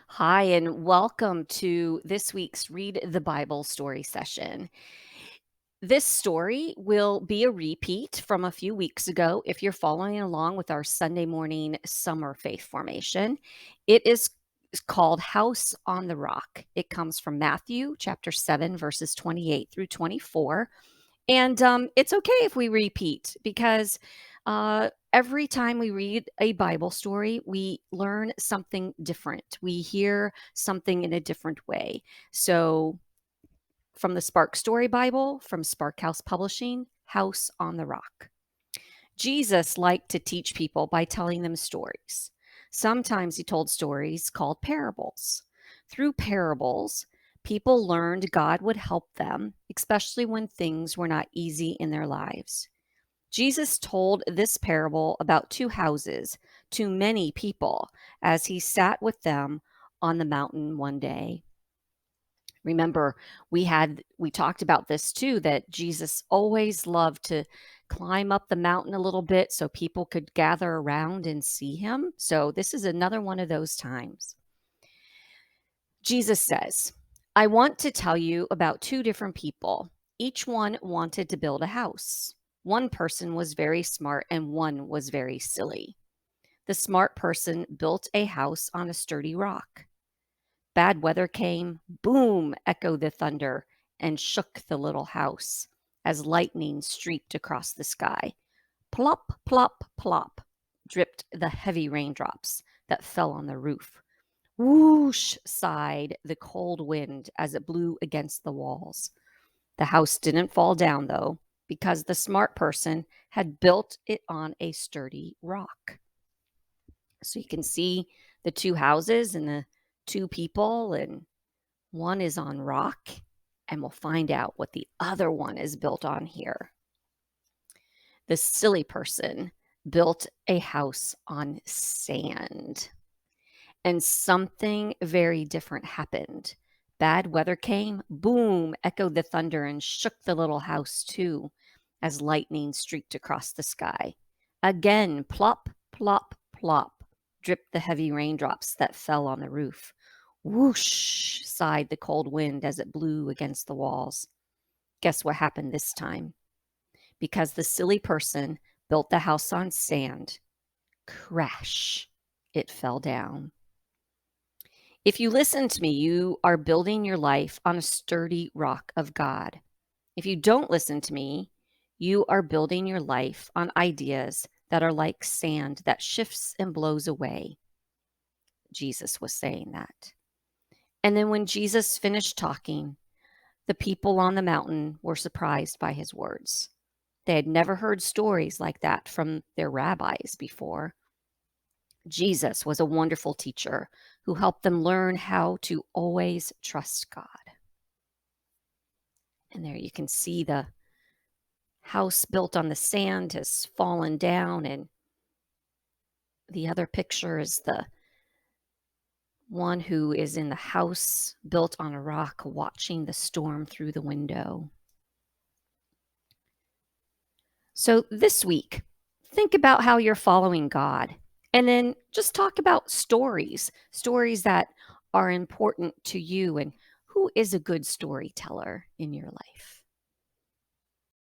Hi, and welcome to this week's Read the Bible story session. This story will be a repeat from a few weeks ago if you're following along with our Sunday morning summer faith formation. It is called House on the Rock. It comes from Matthew chapter 7, verses 28 through 24. And it's okay if we repeat because every time we read a Bible story, we learn something different. We hear something in a different way. So, from the Spark Story Bible, from Spark House Publishing, House on the Rock. Jesus liked to teach people by telling them stories. Sometimes he told stories called parables. Through parables, people learned God would help them, especially when things were not easy in their lives. Jesus told this parable about two houses to many people as he sat with them on the mountain one day. Remember, we talked about this too, that Jesus always loved to climb up the mountain a little bit so people could gather around and see him. So this is another one of those times. Jesus says, I want to tell you about two different people. Each one wanted to build a house. One person was very smart and one was very silly. The smart person built a house on a sturdy rock. Bad weather came, boom, echoed the thunder, and shook the little house as lightning streaked across the sky. Plop, plop, plop, dripped the heavy raindrops that fell on the roof. Whoosh, sighed the cold wind as it blew against the walls. The house didn't fall down, though, because the smart person had built it on a sturdy rock. So you can see the two houses and the two people, and one is on rock, and we'll find out what the other one is built on here. The silly person built a house on sand, and something very different happened. Bad weather came, boom, echoed the thunder and shook the little house too, as lightning streaked across the sky. Again, plop, plop, plop, dripped the heavy raindrops that fell on the roof. Whoosh, sighed the cold wind as it blew against the walls. Guess what happened this time? Because the silly person built the house on sand, crash, it fell down. If you listen to me, you are building your life on a sturdy rock of God. If you don't listen to me, you are building your life on ideas that are like sand that shifts and blows away. Jesus was saying that. And then when Jesus finished talking, the people on the mountain were surprised by his words. They had never heard stories like that from their rabbis before. Jesus was a wonderful teacher who helped them learn how to always trust God. And there you can see the house built on the sand has fallen down, and the other picture is the one who is in the house built on a rock watching the storm through the window. So this week, think about how you're following God, and then just talk about stories that are important to you, and who is a good storyteller in your life.